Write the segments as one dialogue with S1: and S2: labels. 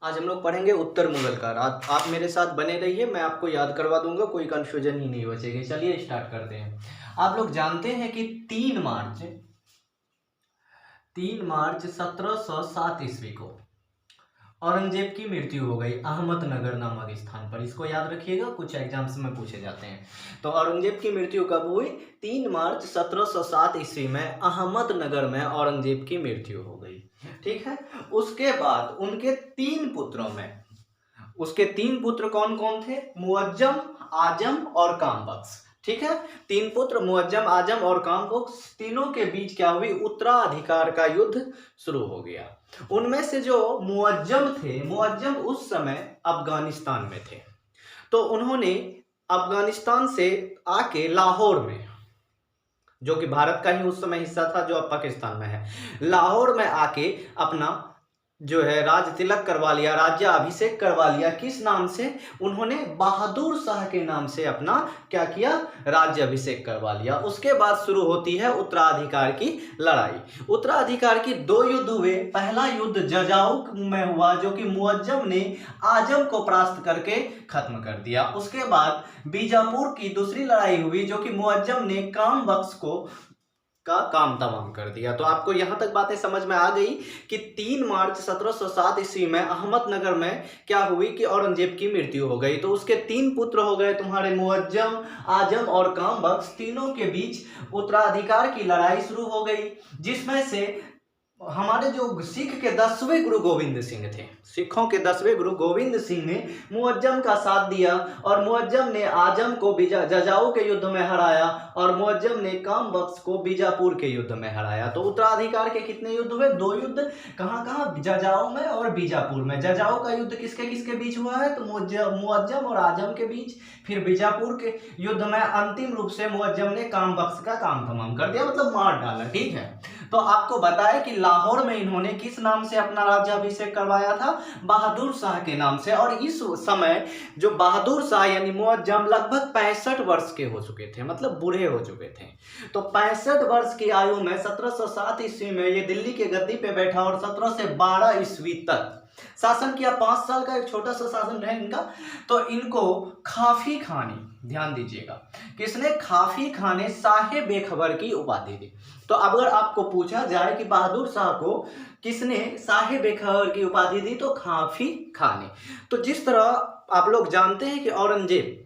S1: आज हम लोग पढ़ेंगे उत्तर मुगल काल। आप मेरे साथ बने रहिए, मैं आपको याद करवा दूंगा, कोई कंफ्यूजन ही नहीं बचेगी। चलिए स्टार्ट करते हैं। आप लोग जानते हैं कि 3 मार्च 1707 ईस्वी को औरंगजेब की मृत्यु हो गई अहमदनगर नामक स्थान पर। इसको याद रखिएगा, कुछ एग्जाम्स में पूछे जाते हैं। तो औरंगजेब की मृत्यु कब हुई? 3 मार्च 1707 ईस्वी में अहमदनगर में औरंगजेब की मृत्यु हो गई। ठीक है। उसके बाद उसके तीन पुत्र कौन कौन थे? मुअज्जम, आजम और कामबख्श। ठीक है। 3 पुत्र मुअज्जम, आजम और कामबख्श, तीनों के बीच क्या हुई? उत्तराधिकार का युद्ध शुरू हो गया। उनमें से जो मुअज्जम थे, मुअज्जम उस समय अफगानिस्तान में थे। तो उन्होंने अफगानिस्तान से आके लाहौर में, जो कि भारत का ही उस समय हिस्सा था, जो अब पाकिस्तान में है, लाहौर में आके अपना जो है राज तिलक करवा लिया, राज्याभिषेक करवा लिया। किस नाम से? उन्होंने बहादुर शाह के नाम से अपना क्या किया? राज्याभिषेक करवा लिया। उसके बाद शुरू होती है उत्तराधिकार की लड़ाई। उत्तराधिकार की 2 युद्ध हुए। पहला युद्ध जजाऊ में हुआ, जो कि मुअज्जम ने आजम को परास्त करके खत्म कर दिया। उसके बाद बीजापुर की दूसरी लड़ाई हुई, जो कि मुअज्जम ने कामबख्श का काम तमाम कर दिया। तो आपको यहां तक बातें समझ में आ गई कि 3 मार्च 1707 ईस्वी में अहमदनगर में क्या हुई कि औरंगजेब की मृत्यु हो गई। तो उसके 3 पुत्र हो गए तुम्हारे, मुअज्जम, आजम और कामबख्श। तीनों के बीच उत्तराधिकार की लड़ाई शुरू हो गई, जिसमें से हमारे जो सिख के 10वें गुरु गोविंद सिंह थे, सिखों के 10वें गुरु गोविंद सिंह ने मुअज्जम का साथ दिया, और मुअज्जम ने आजम को जजाऊ के युद्ध में हराया, और मुअज्जम ने कामबख्श को बीजापुर के युद्ध में हराया। तो उत्तराधिकार के कितने युद्ध हुए? 2 युद्ध। कहाँ कहाँ? जजाऊ में और बीजापुर में। जजाऊ का युद्ध किसके किसके बीच हुआ है? तो मुअज्जम और आजम के बीच। फिर बीजापुर के युद्ध में अंतिम रूप से मुअज्जम ने कामबख्श का काम तमाम कर दिया, मतलब मार डाला। ठीक है। तो आपको बताया कि लाहौर में इन्होंने किस नाम से अपना राज्याभिषेक करवाया था? बहादुर शाह के नाम से। और इस समय जो बहादुर शाह यानी मुअज्जम लगभग 65 वर्ष के हो चुके थे, मतलब बूढ़े हो चुके थे। तो 65 वर्ष की आयु में 1707 ईस्वी में ये दिल्ली के गद्दी पे बैठा, और 17 से 12 ईस्वी तक शासन किया। 5 साल का एक छोटा सा शासन रहा इनका। तो इनको खाफी खाने, ध्यान दीजिएगा, किसने? खाफी खाने साहे बेखबर की उपाधि दी। तो अगर आपको पूछा जाए कि बहादुर शाह को किसने साहे बेखबर की उपाधि दी, तो खाफी खाने। तो जिस तरह आप लोग जानते हैं कि औरंगजेब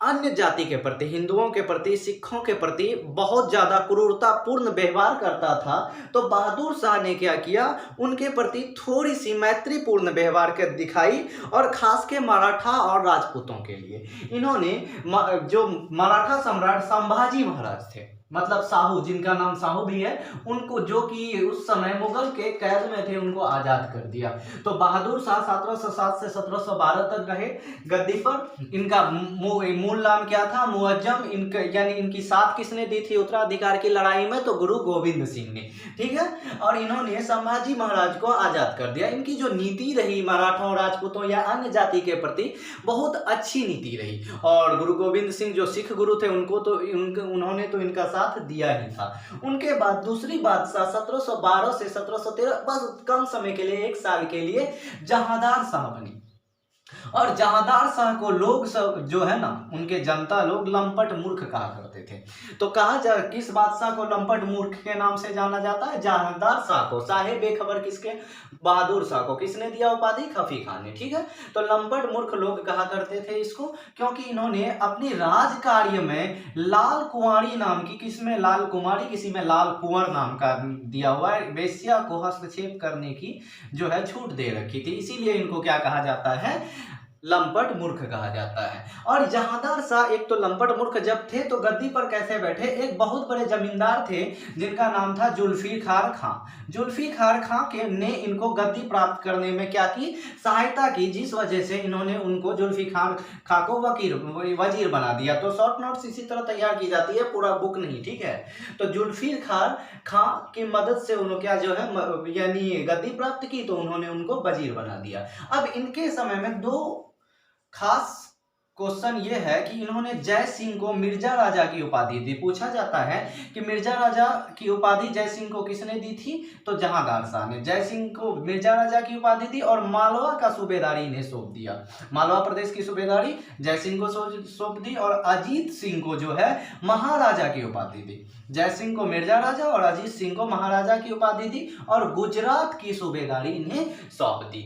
S1: अन्य जाति के प्रति, हिंदुओं के प्रति, सिखों के प्रति बहुत ज्यादा क्रूरतापूर्ण व्यवहार करता था, तो बहादुर शाह ने क्या किया? उनके प्रति थोड़ी सी मैत्रीपूर्ण व्यवहार कर दिखाई, और खास के मराठा और राजपूतों के लिए इन्होंने जो मराठा सम्राट संभाजी महाराज थे, मतलब साहू, जिनका नाम साहू भी है, उनको, जो कि उस समय मुगल के कैद में थे, उनको आजाद कर दिया। तो बहादुर शाह 1707 से 1712 तक रहे गद्दी पर। इनका मूल नाम क्या था? मुअज्जम। इनका यानी इनकी साथ किसने दी थी उत्तराधिकार की लड़ाई में? तो गुरु गोविंद सिंह ने। ठीक है। और इन्होंने संभाजी महाराज को आजाद कर दिया। इनकी जो नीति रही मराठों, राजपूतों या अन्य जाति के प्रति, बहुत अच्छी नीति रही। और गुरु गोविंद सिंह जो सिख गुरु थे, उन्होंने तो इनका साथ दिया ही था। उनके बाद दूसरी बादशाह 1712 से 1713, बस कम समय के लिए, 1 साल के लिए जहांदार शाह बनी। और जहांदार शाह को लोग सब जो है ना, उनके जनता लोग लंपट मूर्ख कहा करते थे। तो किस बादशाह को लंपट मूर्ख के नाम से जाना जाता है? जहांदार शाह को। साहे बेखबर किसके? बहादुर शाह को। किसने दिया उपाधि? खफी खान ने। ठीक है। तो लंपट मूर्ख लोग कहा करते थे इसको, क्योंकि इन्होंने अपनी राज कार्य में लाल कुंवारी नाम की, किसमें लाल कुमारी, किसी में लाल कुंवर नाम का दिया हुआ है, वेश्या को हस्तक्षेप करने की जो है छूट दे रखी थी। इसीलिए इनको क्या कहा जाता है? लंपट मूर्ख कहा जाता है। और जहांदार शाह एक तो लंपट मूर्ख जब थे, तो गद्दी पर कैसे बैठे? एक बहुत बड़े जमींदार थे जिनका नाम था जुल्फिकार खां। जुल्फिकार खां के ने इनको गद्दी प्राप्त करने में क्या की? सहायता की, जिस वजह से इन्होंने उनको जुल्फिकार खां को वजीर बना दिया। तो शॉर्ट नोट्स इसी तरह तैयार की जाती है, पूरा बुक नहीं। ठीक है। तो जुल्फिकार खां की मदद से उन्होंने क्या जो है यानी गद्दी प्राप्त की, तो उन्होंने उनको वजीर बना दिया। अब इनके समय में 2 खास क्वेश्चन ये है कि इन्होंने जय सिंह को मिर्जा राजा की उपाधि दी। पूछा जाता है कि मिर्जा राजा की उपाधि जय सिंह को किसने दी थी, तो जहांदार शाह ने। जय सिंह को मिर्जा राजा की उपाधि दी और मालवा का सूबेदारी इन्हें सौंप दिया। मालवा प्रदेश की सूबेदारी जय सिंह को सौंप दी और अजीत सिंह को जो है महाराजा की उपाधि दी। जय सिंह को मिर्जा राजा और अजीत सिंह को महाराजा की उपाधि दी और गुजरात की सूबेदारी इन्हें सौंप दी।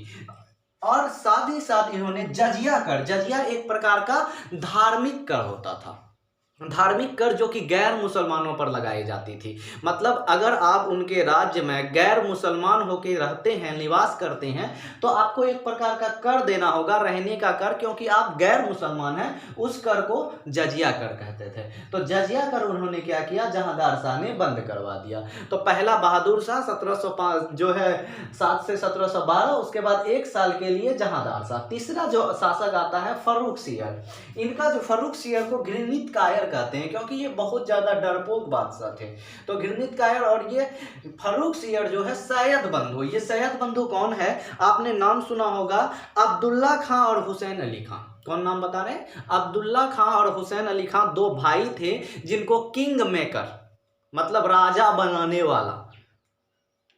S1: और साथ ही साथ इन्होंने जजिया कर, जजिया एक प्रकार का धार्मिक कर होता था, धार्मिक कर जो कि गैर मुसलमानों पर लगाई जाती थी। मतलब अगर आप उनके राज्य में गैर मुसलमान होकर रहते हैं, निवास करते हैं, तो आपको एक प्रकार का कर देना होगा, रहने का कर, क्योंकि आप गैर मुसलमान हैं। उस कर को जजिया कर कहते थे। तो जजिया कर उन्होंने क्या किया, जहांदार शाह ने बंद करवा दिया। तो पहला बहादुर शाह 1705 जो है 7 से 1712, उसके बाद 1 साल के लिए जहांदार शाह। तीसरा जो शासक आता है फर्रुख सियर। इनका जो फर्रुख सियर को घृणित कायर कहते हैं, क्योंकि ये बहुत ज्यादा डरपोक बादशाह थे। तो घृणित कायर और ये फर्रुख सियर जो है सैयद बंधु। ये सैयद बंधु कौन है, आपने नाम सुना होगा, अब्दुल्ला खां और हुसैन अली खां। कौन नाम बता रहे हैं, अब्दुल्ला खां और हुसैन अली खां 2 भाई थे जिनको किंग मेकर मतलब राजा बनाने वाला,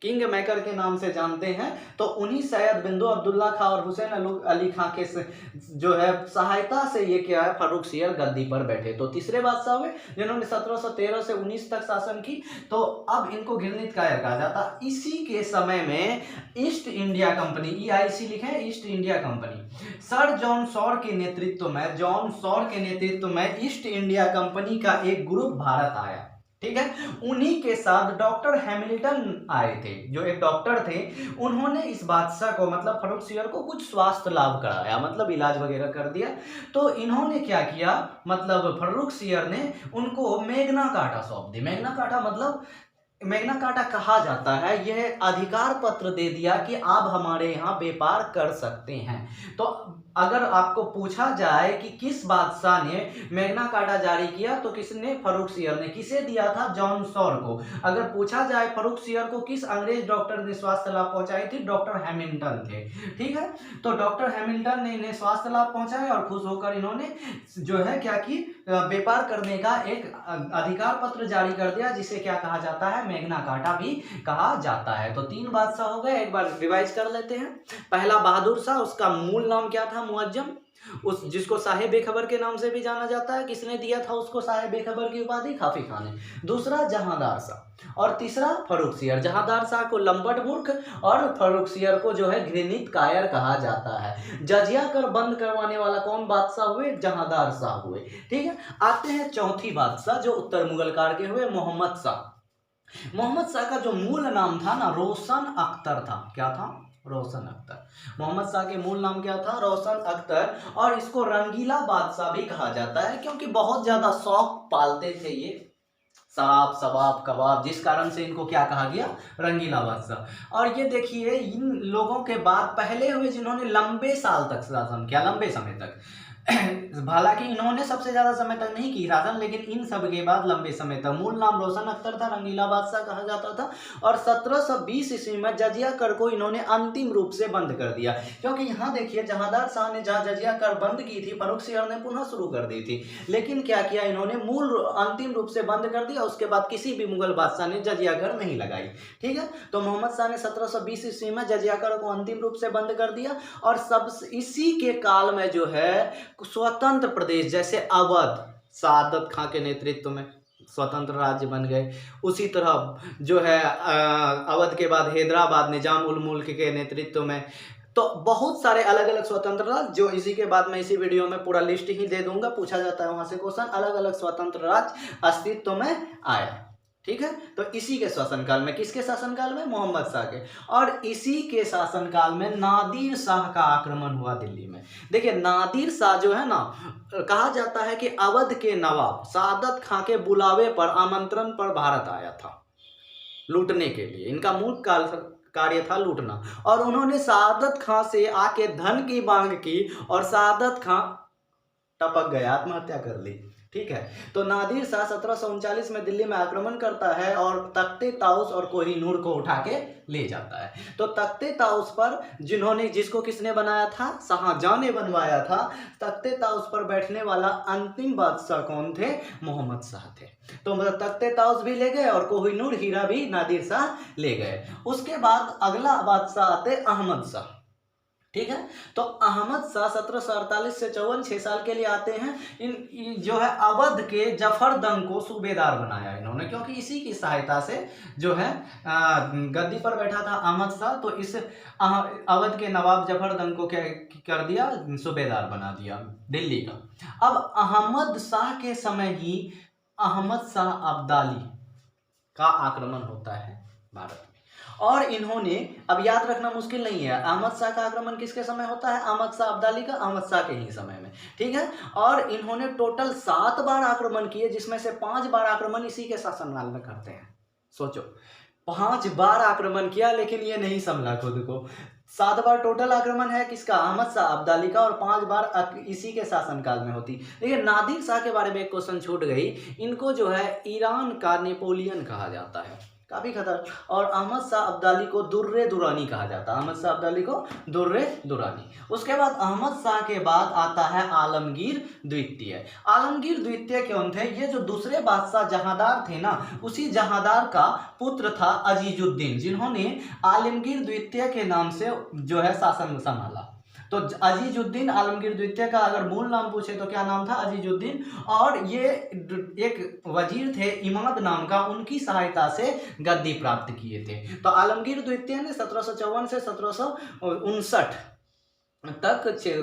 S1: किंग मेकर के नाम से जानते हैं। तो उन्हीं सैयद बिंदु अब्दुल्ला खां और हुसैन अली खां के जो है सहायता से ये क्या है, फर्रुख सियर गद्दी पर बैठे। तो तीसरे बादशाह हुए जिन्होंने 1713 से 19 तक शासन की। तो अब इनको घृणित कायर कहा जाता। इसी के समय में ईस्ट इंडिया कंपनी, EIC लिखे, East India Company, sir John Shore के नेतृत्व में, जॉन सॉर के नेतृत्व में ईस्ट इंडिया कंपनी का एक ग्रुप भारत आया। ठीक है, उन्हीं के साथ डॉक्टर हैमिल्टन आए थे, जो एक डॉक्टर थे। उन्होंने इस बादशाह को मतलब फर्रुख सियर को कुछ स्वास्थ्य लाभ कराया, मतलब इलाज वगैरह कर दिया। तो इन्होंने क्या किया, मतलब फर्रुख सियर ने उनको मेगना कार्टा सौंप दी। मेगना कार्टा मतलब मेगना कार्टा कहा जाता है, यह अधिकार पत्र दे दिया कि आप हमारे यहाँ व्यापार कर सकते हैं। तो अगर आपको पूछा जाए कि किस बादशाह ने मेगना कार्टा जारी किया, तो किसने, फर्रुख सियर ने। किसे दिया था, जॉन सॉर को। अगर पूछा जाए फर्रुख सियर को किस अंग्रेज डॉक्टर ने स्वास्थ्य लाभ पहुंचाई थी, डॉक्टर हैमिल्टन थे। ठीक है, तो डॉक्टर हैमिल्टन ने इन्हें स्वास्थ्य लाभ पहुंचाया और खुश होकर इन्होंने जो है क्या की, व्यापार करने का एक अधिकार पत्र जारी कर दिया, जिसे क्या कहा जाता है, मेगना कार्टा भी कहा जाता है। तो 3 बादशाह हो गए, एक बार रिवाइज कर लेते हैं। पहला बहादुर शाह, उसका मूल नाम क्या था, मुअज्जम, उस जिसको साहेब बेखबर के नाम से भी जाना जाता है। किसने दिया था उसको साहेब बेखबर की उपाधि, काफी खान ने। दूसरा जहांदार शाह और तीसरा फर्रुख सियर। जहांदार शाह को लंपट मूर्ख और फर्रुख सियर को जो है घृणित कायर कहा जाता है। जजिया कर बंद करवाने वाला कौन बादशाह हुए, जहांदार शाह हुए। ठीक है, आते हैं चौथी बादशाह जो उत्तर मुगल काल के हुए, मोहम्मद शाह। मोहम्मद शाह का जो मूल नाम था ना, रोशन अख्तर था। क्या था, रोशन अख्तर। मोहम्मद शाह के मूल नाम क्या था, रोशन अख्तर। और इसको रंगीला बादशाह भी कहा जाता है, क्योंकि बहुत ज्यादा शौक पालते थे ये, शराब शबाब कबाब, जिस कारण से इनको क्या कहा गया, रंगीला बादशाह। और ये देखिए, इन लोगों के बाद पहले हुए जिन्होंने लंबे साल तक शासन किया, लंबे समय तक। हालांकि इन्होंने सबसे ज्यादा समय तक नहीं की शासन, लेकिन इन सब के बाद लंबे समय तक। मूल नाम रोशन अख्तर था, रंगीला बादशाह कहा जाता था। और 1720 ईस्वी में जजिया कर को इन्होंने अंतिम रूप से बंद कर दिया। क्योंकि यहाँ देखिए, जहांदार शाह ने जहाँ जजिया कर बंद की थी, फर्रुख सियर ने पुनः शुरू कर दी थी। लेकिन क्या किया इन्होंने, मूल अंतिम रूप से बंद कर दिया। उसके बाद किसी भी मुगल बादशाह ने जजिया कर नहीं लगाई। ठीक है, तो मोहम्मद शाह ने 1720 ईस्वी में जजिया कर को अंतिम रूप से बंद कर दिया। और सब इसी के काल में जो है स्वतंत्र प्रदेश, जैसे अवध सादत खां के नेतृत्व में स्वतंत्र राज्य बन गए। उसी तरह जो है अवध के बाद हैदराबाद निजाम उल मुल्क के नेतृत्व में। तो बहुत सारे अलग अलग स्वतंत्र राज्य, जो इसी के बाद मैं इसी वीडियो में पूरा लिस्ट ही दे दूंगा, पूछा जाता है वहां से क्वेश्चन, अलग अलग स्वतंत्र राज्य अस्तित्व में आया। ठीक है, तो इसी के शासनकाल में, किसके शासनकाल में, मोहम्मद शाह के। और इसी के शासनकाल में नादिर शाह का आक्रमण हुआ दिल्ली में। देखिए, नादिर शाह जो है ना, कहा जाता है कि अवध के नवाब सादत खां के बुलावे पर, आमंत्रण पर भारत आया था लूटने के लिए। इनका मूल कार्य था लूटना। और उन्होंने सादत खां से आके धन की मांग की और सादत खां टपक गया, आत्महत्या कर ली। ठीक है। तो नादिर शाह 1739 में दिल्ली में आक्रमण करता है और तख्ते ताउस और कोहिनूर को उठा के ले जाता है। तो तख्ते ताउस पर जिसको किसने बनाया था, शाहजहां ने बनवाया था। तख्ते ताउस पर बैठने वाला अंतिम बादशाह कौन थे, मोहम्मद शाह थे। तो मतलब तख्ते ताउस भी ले गए और कोहिनूर हीरा भी नादिर शाह ले गए। उसके बाद अगला बादशाह आते अहमद शाह, ठीक है। तो अहमद शाह 1748 से 54 6 साल के लिए आते हैं। इन जो है अवध के जफरदंग को सूबेदार बनाया इन्होंने, क्योंकि इसी की सहायता से जो है गद्दी पर बैठा था अहमद शाह। तो इस अवध के नवाब जफरदंग को क्या कर दिया, सूबेदार बना दिया दिल्ली का। अब अहमद शाह के समय ही अहमद शाह अब्दाली का आक्रमण होता है भारत में, और इन्होंने, अब याद रखना मुश्किल नहीं है, अहमद शाह का आक्रमण किसके समय होता है, अहमद शाह अब्दाली का, अहमद शाह के ही समय में, ठीक है। और इन्होंने टोटल 7 बार आक्रमण किए, जिसमें से 5 बार आक्रमण इसी के शासनकाल में करते हैं। सोचो, 5 बार आक्रमण किया लेकिन ये नहीं संभला खुद को। 7 बार टोटल आक्रमण है किसका, अहमद शाह अब्दाली का, और 5 बार इसी के शासनकाल में होती। लेकिन नादिर शाह के बारे में एक क्वेश्चन छूट गई। इनको जो है ईरान का नेपोलियन कहा जाता है, काफी खतरनाक। और अहमद शाह अब्दाली को दुर्रे दुरानी कहा जाता है, अहमद शाह अब्दाली को दुर्रे दुरानी। उसके बाद अहमद शाह के बाद आता है आलमगीर द्वितीय। आलमगीर द्वितीय कौन थे, ये जो दूसरे बादशाह जहांदार थे ना, उसी जहांदार का पुत्र था अजीजुद्दीन, जिन्होंने आलमगीर द्वितीय के नाम से जो है शासन संभाला। तो अजीजुद्दीन आलमगीर द्वितीय का अगर मूल नाम पूछे तो क्या नाम था, अजीजुद्दीन। और ये एक वजीर थे इमाद नाम का, उनकी सहायता से गद्दी प्राप्त किए थे। तो आलमगीर द्वितीय ने 1754 से 1759 तक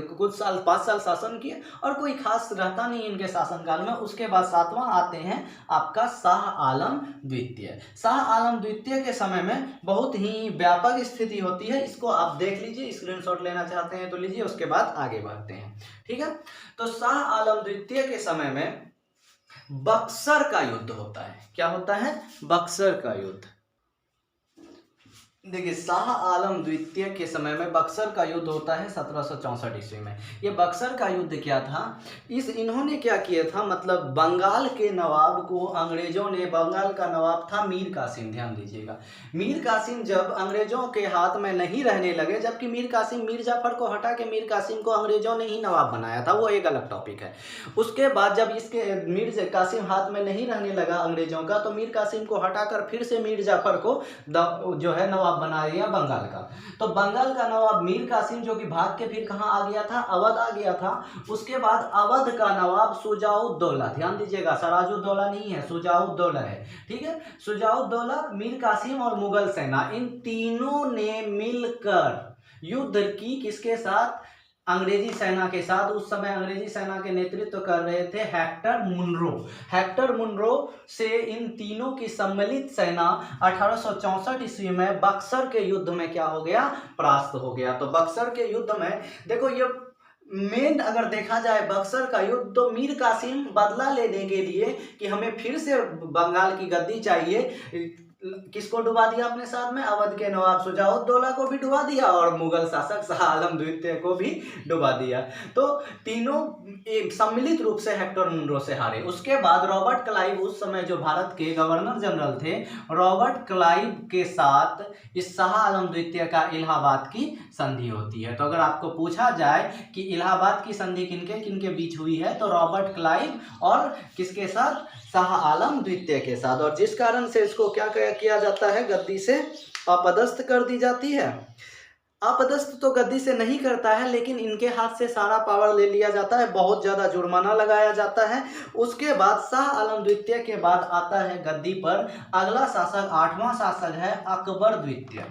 S1: कुछ साल 5 साल शासन किए, और कोई खास रहता नहीं इनके शासनकाल में। उसके बाद 7वां आते हैं आपका शाह आलम द्वितीय। शाह आलम द्वितीय के समय में बहुत ही व्यापक स्थिति होती है, इसको आप देख लीजिए, स्क्रीनशॉट लेना चाहते हैं तो लीजिए, उसके बाद आगे बढ़ते हैं, ठीक है। तो शाह आलम द्वितीय के समय में बक्सर का युद्ध होता है। क्या होता है, बक्सर का युद्ध। देखिए, शाह आलम द्वितीय के समय में बक्सर का युद्ध होता है 1764 ईस्वी में। ये बक्सर का युद्ध क्या था, इन्होंने क्या किया था, मतलब बंगाल के नवाब को अंग्रेजों ने, बंगाल का नवाब था मीर कासिम, ध्यान दीजिएगा। मीर कासिम जब अंग्रेजों के हाथ में नहीं रहने लगे, जबकि मीर कासिम, मीर जाफर को हटा के मीर कासिम को अंग्रेजों ने ही नवाब बनाया था, वो एक अलग टॉपिक है। उसके बाद जब इसके मीर कासिम हाथ में नहीं रहने लगा अंग्रेजों का, तो मीर कासिम को हटाकर फिर से मीर जाफर को जो है नवाब बना दिया बंगाल का। तो बंगाल का नवाब मीर कासिम, जो कि भाग के फिर कहां आ गया था, अवध आ गया था। उसके बाद अवध का नवाब शुजाउद्दौला, ध्यान दीजिएगा, सराजुद्दौला नहीं है, शुजाउद्दौला है, ठीक है। शुजाउद्दौला, मीर कासिम और मुगल सेना, इन तीनों ने मिलकर युद्ध की, किसके साथ, अंग्रेजी सेना के साथ। उस समय अंग्रेजी सेना के नेतृत्व कर रहे थे हेक्टर मुनरो। हेक्टर मुनरो से इन तीनों की सम्मिलित सेना 1864 ईस्वी में बक्सर के युद्ध में क्या हो गया, परास्त हो गया। तो बक्सर के युद्ध में देखो, ये मेन अगर देखा जाए बक्सर का युद्ध, तो मीर कासिम बदला लेने के लिए कि हमें फिर से बंगाल की गद्दी चाहिए, किसको डुबा दिया अपने साथ में, अवध के नवाब शुजाउद्दौला को भी डुबा दिया और मुगल शासक शाह आलम द्वितीय को भी डुबा दिया। तो तीनों सम्मिलित रूप से हेक्टर मुनरो से हारे। उसके बाद रॉबर्ट क्लाइव, उस समय जो भारत के गवर्नर जनरल थे, रॉबर्ट क्लाइव के साथ इस शाह आलम द्वितीय का इलाहाबाद की संधि होती है। तो अगर आपको पूछा जाए कि इलाहाबाद की संधि किनके किनके बीच हुई है, तो रॉबर्ट क्लाइव और किसके साथ, शाह आलम द्वितीय के साथ। और जिस कारण से इसको क्या किया जाता है, गद्दी से अपदस्थ कर दी जाती है। अपदस्थ तो गद्दी से नहीं करता है, लेकिन इनके हाथ से सारा पावर ले लिया जाता है, बहुत ज़्यादा जुर्माना लगाया जाता है। उसके बाद शाह आलम द्वितीय के बाद आता है गद्दी पर अगला शासक, 8वां शासक है अकबर द्वितीय।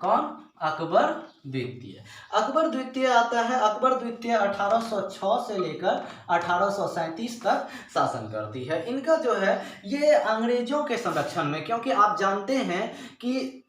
S1: कौन, अकबर द्वितीय। अकबर द्वितीय आता है। अकबर द्वितीय 1806 से लेकर 1837 तक शासन करती है। इनका जो है ये अंग्रेजों के संरक्षण में, क्योंकि आप जानते हैं कि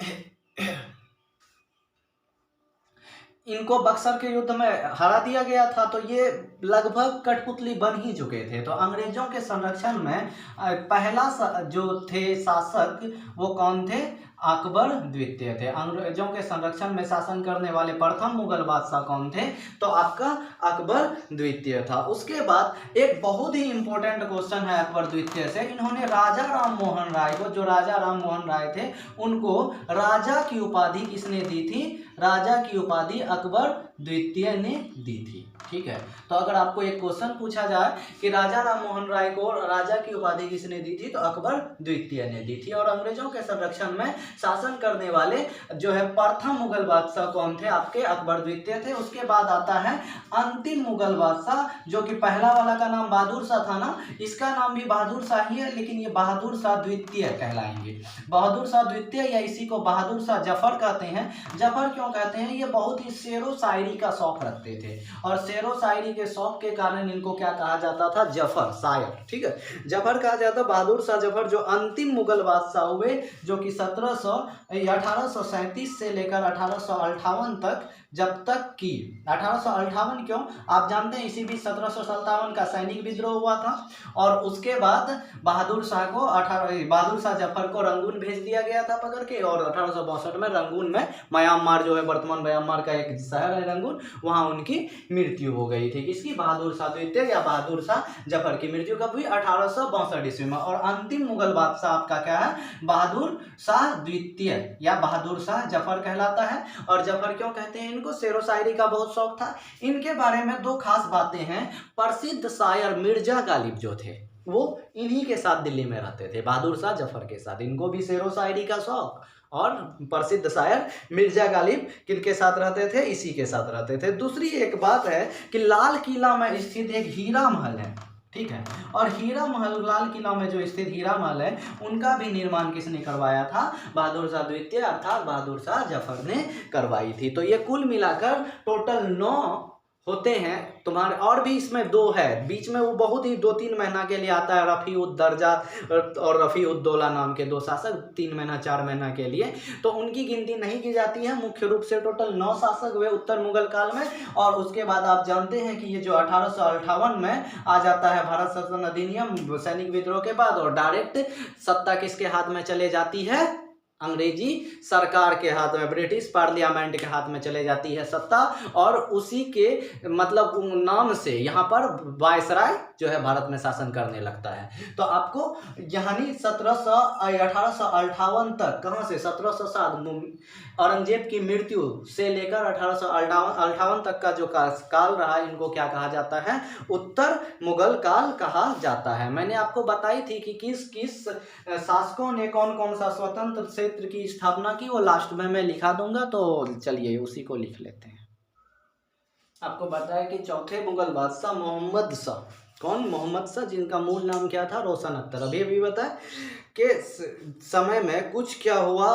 S1: इनको बक्सर के युद्ध में हरा दिया गया था, तो ये लगभग कठपुतली बन ही चुके थे। तो अंग्रेजों के संरक्षण में पहला जो थे शासक, वो कौन थे, अकबर द्वितीय थे। अंग्रेजों के संरक्षण में शासन करने वाले प्रथम मुगल बादशाह कौन थे? तो आपका अकबर द्वितीय था। उसके बाद एक बहुत ही इंपॉर्टेंट क्वेश्चन है अकबर द्वितीय से, इन्होंने राजा राम मोहन राय को, जो राजा राम मोहन राय थे, उनको राजा की उपाधि किसने दी थी? राजा की उपाधि अकबर द्वितीय ने दी थी। ठीक है, तो अगर आपको एक क्वेश्चन पूछा जाए कि राजा राम मोहन राय को राजा की उपाधि किसने दी थी, तो अकबर द्वितीय ने दी थी। और अंग्रेजों के संरक्षण में शासन करने वाले जो है प्रथम मुगल बादशाह कौन थे? आपके अकबर द्वितीय थे। उसके बाद आता है अंतिम मुगल बादशाह, जो कि पहला वाला का नाम बहादुर शाह था ना, इसका नाम भी बहादुर शाह ही है, लेकिन ये बहादुर शाह द्वितीय कहलाएंगे। बहादुर शाह द्वितीय, या इसी को बहादुर शाह जफर कहते हैं। जफर क्यों कहते हैं? ये बहुत ही शेरो शायरी का शौक रखते थे, और शेरो शायरी के शौक के कारण इनको क्या कहा जाता था? जफर, शायर। ठीक है, जफर कहा जाता। बहादुर शाह जफर जो अंतिम मुगल बादशाह हुए, जो कि 1837 से लेकर 1858 तक, जब तक कि 1858 क्यों, आप जानते हैं इसी बीच 1757 का सैनिक विद्रोह हुआ था, और उसके बाद बहादुर शाह जफर को रंगून भेज दिया गया था पकड़ के, और 1862 में रंगून में, म्यांमार जो है वर्तमान म्यांमार का एक शहर है रंगून, वहां उनकी मृत्यु हो गई थी। किसकी? बहादुर शाह द्वितीय या बहादुर शाह जफर की मृत्यु कब हुई? 1862 ईस्वी में। और अंतिम मुगल बादशाह आपका क्या है? बहादुर शाह द्वितीय या बहादुर शाह जफर कहलाता है। और जफर क्यों कहते हैं इनको? शेरो शायरी का बहुत शौक था। इनके बारे में दो खास बातें हैं। प्रसिद्ध शायर मिर्जा गालिब जो थे, वो इन्हीं के साथ दिल्ली में रहते थे, बहादुर शाह जफर के साथ। इनको भी शेरो शायरी का शौक। और प्रसिद्ध शायर मिर्जा गालिब किनके साथ रहते थे? इसी के साथ रहते थे। दूसरी एक बात है कि लाल किला में स्थित एक हीरा महल है। ठीक है, और हीरा महल, लाल किला में जो स्थित हीरा महल है, उनका भी निर्माण किसने करवाया था? बहादुर शाह द्वितीय अर्थात बहादुर शाह जफर ने करवाई थी। तो ये कुल मिलाकर टोटल 9 होते हैं तुम्हारे, और भी इसमें 2 है बीच में, वो बहुत ही 2-3 महीना के लिए आता है, रफ़ी उद दर्जा और रफ़ी उद दौला नाम के 2 शासक, 3 महीना 4 महीना के लिए, तो उनकी गिनती नहीं की जाती है। मुख्य रूप से टोटल 9 शासक हुए उत्तर मुगल काल में। और उसके बाद आप जानते हैं कि ये जो 1858 में आ जाता है भारत शासन अधिनियम सैनिक विद्रोह के बाद, और डायरेक्ट सत्ता किसके हाथ में चले जाती है? अंग्रेजी सरकार के हाथ में, ब्रिटिश पार्लियामेंट के हाथ में चले जाती है सत्ता, और उसी के मतलब नाम से यहाँ पर वायसराय जो है भारत में शासन करने लगता है। तो आपको यानी 1858 तक, कहाँ से? 1707 औरंगजेब की मृत्यु से लेकर 1858 तक का जो काल रहा, इनको क्या कहा जाता है? उत्तर मुगल काल कहा जाता है। मैंने आपको बताई थी कि किस किस शासकों ने कौन कौन सा स्वतंत्र क्षेत्र की स्थापना की, वो लास्ट में मैं लिखा दूंगा, तो चलिए उसी को लिख लेते हैं। आपको बताया कि चौथे मुगल बादशाह मोहम्मद शाह, कौन? मोहम्मद शाह, जिनका मूल नाम क्या था? रोशन अख्तर। अभी बताया के समय में कुछ क्या हुआ,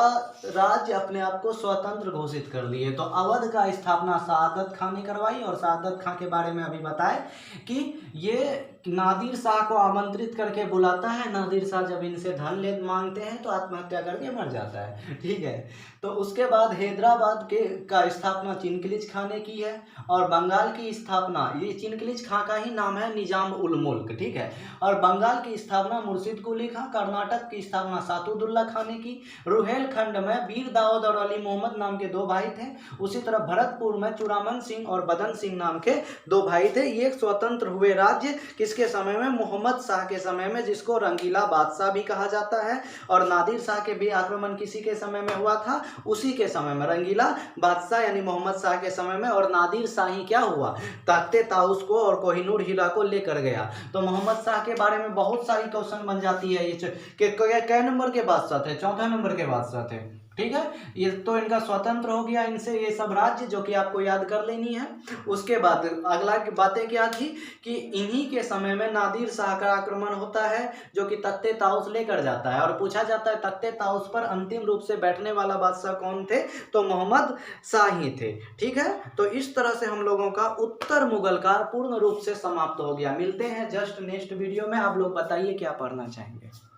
S1: राज्य अपने आप को स्वतंत्र घोषित कर लिए। तो अवध का स्थापना सआदत खां ने करवाई, और सआदत खां के बारे में अभी बताए कि ये नादिर शाह को आमंत्रित करके बुलाता है। नादिर शाह जब इनसे धन ले मांगते हैं तो आत्महत्या करके मर जाता है। ठीक है, तो उसके बाद हैदराबाद का स्थापना चिनकलिज खां ने की है, और बंगाल की स्थापना, ये चिनकलिज खां का ही नाम है निजाम उल मुल्क। ठीक है, और बंगाल की स्थापना मुर्शिद कुली खां, कर्नाटक की स्थापना सातुदुल्ला खां ने की। रुहेलखंड में वीर दाऊद और अली मोहम्मद नाम के 2 भाई थे। उसी तरह भरतपुर में चुरामन सिंह और बदन सिंह नाम के 2 भाई थे। ये स्वतंत्र हुए राज्य किसके समय में? मोहम्मद शाह के समय में, जिसको रंगीला बादशाह भी कहा जाता है। और नादिर शाह के भी आक्रमण किसी के समय में हुआ था? उसी के समय में, रंगीला बादशाह यानी मोहम्मद शाह के समय में। और नादिर शाह ही क्या हुआ? तख्ते ताउस को और कोहिनूर हीरा को लेकर गया। तो मोहम्मद शाह के बारे में बहुत सारी क्वेश्चन बन जाती है, ये कै नंबर के बादशाह थे? 4थे नंबर के बादशाह थे। ठीक है, ये तो इनका स्वतंत्र हो गया इनसे ये सब राज्य, जो कि आपको याद कर लेनी है। उसके बाद अगला की बातें क्या थी कि इन्हीं के समय में नादिर शाह का आक्रमण होता है, जो कि तख्ते ताउस लेकर जाता है। और पूछा जाता है तख्ते ताउस पर अंतिम रूप से बैठने वाला बादशाह कौन थे? तो मोहम्मद शाह ही थे। ठीक है, तो इस तरह से हम लोगों का उत्तर मुगल काल पूर्ण रूप से समाप्त हो गया। मिलते हैं जस्ट नेक्स्ट वीडियो में। आप लोग बताइए क्या पढ़ना चाहेंगे।